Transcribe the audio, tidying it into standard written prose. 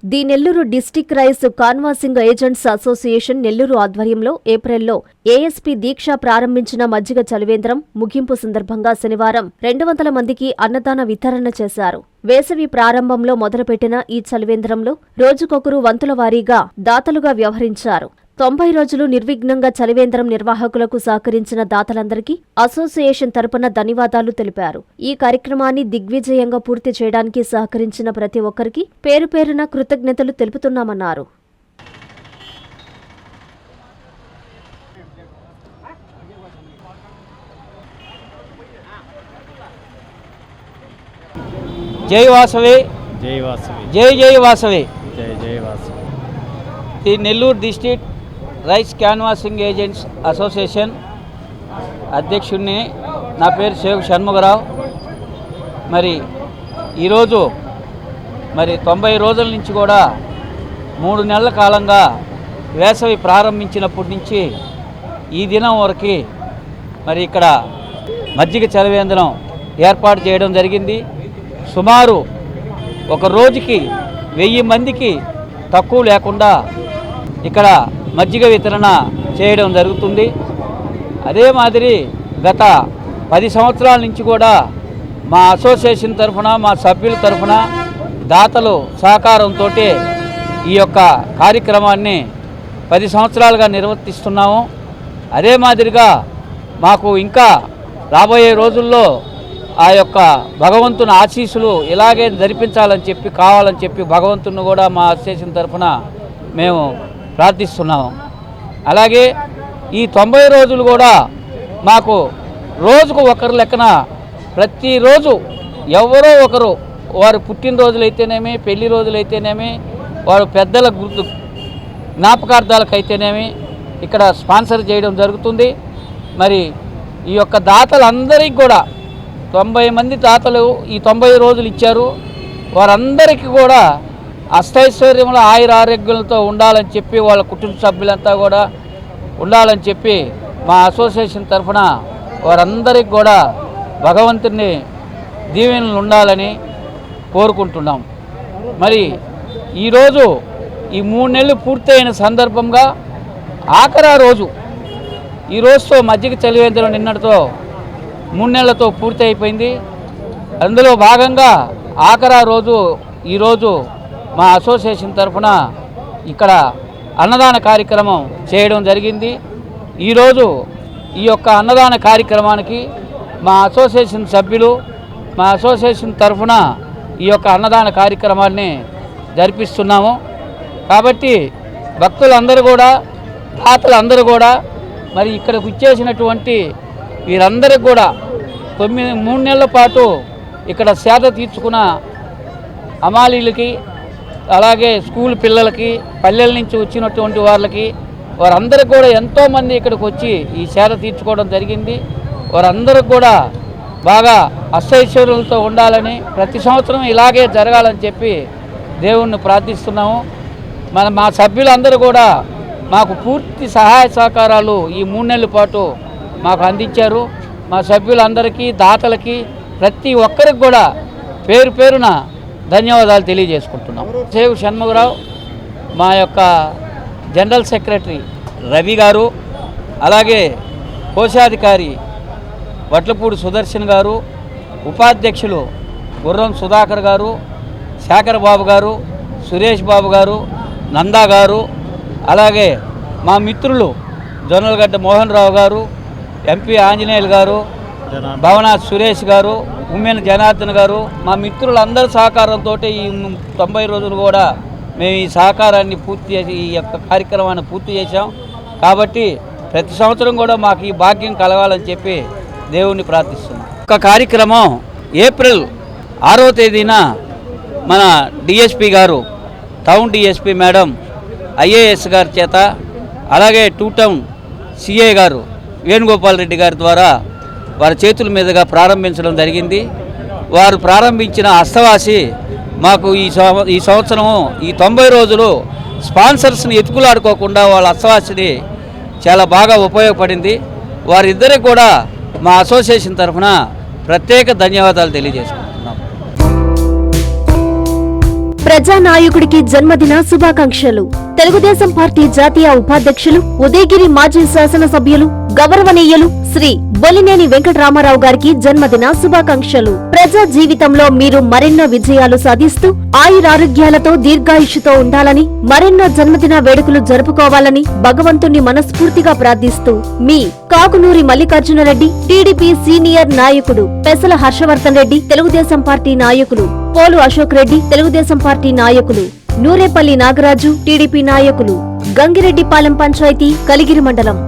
The Nellore district rice canvassing agents association Nellore ఆధ్వర్యంలో ఏప్రిల్లో ASP దీక్ష ప్రారంభించిన మజ్జిగ చలివేంద్రం ముగింపు సందర్భంగా శనివారం 200 మందికి అన్నదాన వితరణ చేశారు. వేసవి ప్రారంభంలో మొదలుపెట్టిన ఈ చలివేంద్రంలో రోజుకొకరు వంతుల వారీగా దాతలుగా వ్యవహరించారు. 90 రోజులు నిర్విఘ్నంగా చలివేంద్రం నిర్వాహకులకు సహకరించిన దాతలందరికీ అసోసియేషన్ తరపున ధన్యవాదాలు తెలిపారు. ఈ కార్యక్రమాన్ని దిగ్విజయంగా పూర్తి చేయడానికి సహకరించిన ప్రతి ఒక్కరికి పేరు పేరున కృతజ్ఞతలు తెలుపుతున్నామన్నారు. జై వాసవి, జై వాసవి, జై జై వాసవి. జై జై Vasavi. The Nellore district rice canvassing agents association అధ్యక్షుడిని. నా పేరు షేక్ షణ్ముగరావు. మరి ఈరోజు 90 రోజుల నుంచి కూడా 3 నెలల కాలంగా వేసవి ప్రారంభించినప్పటి నుంచి ఈ దినం వరకు మరి ఇక్కడ మజ్జిగ చలివేంద్రం ఏర్పాటు చేయడం జరిగింది. సుమారు ఒక రోజుకి 1000 మందికి తక్కువ లేకుండా ఇక్కడ మజ్జిగ వితరణ చేయడం జరుగుతుంది. అదే మాదిరి గత 10 సంవత్సరాల నుంచి కూడా మా అసోసియేషన్ తరఫున, మా సభ్యుల తరఫున దాతలు సహకారంతో ఈ యొక్క కార్యక్రమాన్ని 10 సంవత్సరాలుగా నిర్వర్తిస్తున్నాము. అదే మాదిరిగా మాకు ఇంకా రాబోయే రోజుల్లో ఆ యొక్క భగవంతుని ఆశీస్సులు ఇలాగే జరిపించాలని కావాలని చెప్పి భగవంతుని కూడా మా అసోసియేషన్ తరఫున మేము ప్రార్థిస్తున్నాము. అలాగే ఈ 90 రోజులు కూడా మాకు రోజుకు ఒకరు లెక్కన ప్రతిరోజు ఎవరో ఒకరు వారి పుట్టినరోజులైతేనేమి, పెళ్లి రోజులైతేనేమి, వారు పెద్దల జ్ఞాపకార్థాలకైతేనేమి ఇక్కడ స్పాన్సర్ చేయడం జరుగుతుంది. మరి ఈ యొక్క దాతలందరికీ కూడా 90 మంది దాతలు ఈ 90 రోజులు ఇచ్చారు. వారందరికీ కూడా అష్టైశ్వర్యముల ఆయుర ఆరోగ్యాలతో ఉండాలని చెప్పి, వాళ్ళ కుటుంబ సభ్యులంతా కూడా ఉండాలని చెప్పి మా అసోసియేషన్ తరఫున వారందరికీ కూడా భగవంతుని దీవెనలు ఉండాలని కోరుకుంటున్నాం. మరి ఈరోజు ఈ 3 నెలలు పూర్తయిన సందర్భంగా ఆఖరా రోజు, ఈ రోజుతో మజ్జిగ చలివేంద్రం నిన్నటితో 3 నెలలతో పూర్తి అయిపోయింది. అందులో భాగంగా ఆఖరా రోజు ఈరోజు మా అసోసియేషన్ తరఫున ఇక్కడ అన్నదాన కార్యక్రమం చేయడం జరిగింది. ఈరోజు ఈ యొక్క అన్నదాన కార్యక్రమానికి మా అసోసియేషన్ సభ్యులు, మా అసోసియేషన్ తరఫున ఈ యొక్క అన్నదాన కార్యక్రమాన్ని జరిపిస్తున్నాము. కాబట్టి భక్తులందరూ కూడా, దాతలందరూ కూడా మరి ఇక్కడికి వచ్చేసినటువంటి వీరందరికీ కూడా 3 నెలల పాటు ఇక్కడ సేద తీర్చుకున్న అమాలీలకి, అలాగే స్కూల్ పిల్లలకి, పల్లెల నుంచి వచ్చినటువంటి వాళ్ళకి, వారందరికీ కూడా ఎంతోమంది ఇక్కడికి వచ్చి ఈ సేద తీర్చుకోవడం జరిగింది. వారందరికీ కూడా బాగా అష్టైశ్వర్యాలతో ఉండాలని, ప్రతి సంవత్సరం ఇలాగే జరగాలని చెప్పి దేవుణ్ణి ప్రార్థిస్తున్నాము. మా సభ్యులందరూ కూడా మాకు పూర్తి సహాయ సహకారాలు ఈ 3 నెలల పాటు మాకు అందించారు. మా సభ్యులందరికీ, దాతలకి, ప్రతి ఒక్కరికి కూడా పేరు పేరున ధన్యవాదాలు తెలియజేసుకుంటున్నాం. షేక్ షణ్ముగరావు, మా యొక్క జనరల్ సెక్రటరీ రవి గారు, అలాగే కోశాధికారి వడ్లపూడి సుదర్శన్ గారు, ఉపాధ్యక్షులు గుర్రం సుధాకర్ గారు, శేఖర్ బాబు గారు, సురేష్ బాబు గారు, నందా గారు, అలాగే మా మిత్రులు జొన్నలగడ్డ మోహన్ రావు గారు, ఎంపీ ఆంజనేయులు గారు, భవనాథ్ సురేష్ గారు, ఉమ్మెన జనార్దన్ గారు, మా మిత్రులందరి సహకారంతో ఈ 90 రోజులు కూడా మేము ఈ సహకారాన్ని పూర్తి చేసి ఈ యొక్క కార్యక్రమాన్ని పూర్తి చేశాం. కాబట్టి ప్రతి సంవత్సరం కూడా మాకు ఈ భాగ్యం కలగాలని చెప్పి దేవుణ్ణి ప్రార్థిస్తున్నాం. ఒక కార్యక్రమం ఏప్రిల్ 6వ తేదీన మన డిఎస్పీ గారు, టౌన్ డిఎస్పీ మేడం ఐఏఎస్ గారి చేత, అలాగే 2 టౌన్ సిఏ గారు వేణుగోపాల్ రెడ్డి గారి ద్వారా వారి చేతుల మీదుగా ప్రారంభించడం జరిగింది. వారు ప్రారంభించిన హస్తవాసి మాకు ఈ సంవత్సరం ఈ 90 రోజులు స్పాన్సర్స్ని ఎత్తుకులాడుకోకుండా వాళ్ళ హస్తవాసిని చాలా బాగా ఉపయోగపడింది. వారిద్దరికి కూడా మా అసోసియేషన్ తరఫున ప్రత్యేక ధన్యవాదాలు తెలియజేసుకుంటున్నాం. ప్రజానాయకుడికి జన్మదిన శుభాకాంక్షలు. తెలుగుదేశం పార్టీ జాతీయ ఉపాధ్యక్షులు, ఉదయగిరి మాజీ శాసనసభ్యులు, గౌరవనీయులు శ్రీ బొలినేని వెంకటరామారావు గారికి జన్మదిన శుభాకాంక్షలు. ప్రజా జీవితంలో మీరు మరెన్నో విజయాలు సాధిస్తూ ఆయురారోగ్యాలతో దీర్ఘాయుష్యుతో ఉండాలని, మరెన్నో జన్మదిన వేడుకలు జరుపుకోవాలని భగవంతుణ్ణి మనస్ఫూర్తిగా ప్రార్థిస్తూ మీ కాకునూరి మల్లికార్జునరెడ్డి, టీడీపీ సీనియర్ నాయకుడు, పెసల హర్షవర్ధన్ రెడ్డి, తెలుగుదేశం పార్టీ నాయకులు, పోలు అశోక్ రెడ్డి, తెలుగుదేశం పార్టీ నాయకులు, నూరేపల్లి నాగరాజు, టీడీపీ నాయకులు, గంగిరెడ్డిపాలెం పంచాయతీ, కలిగిరి మండలం.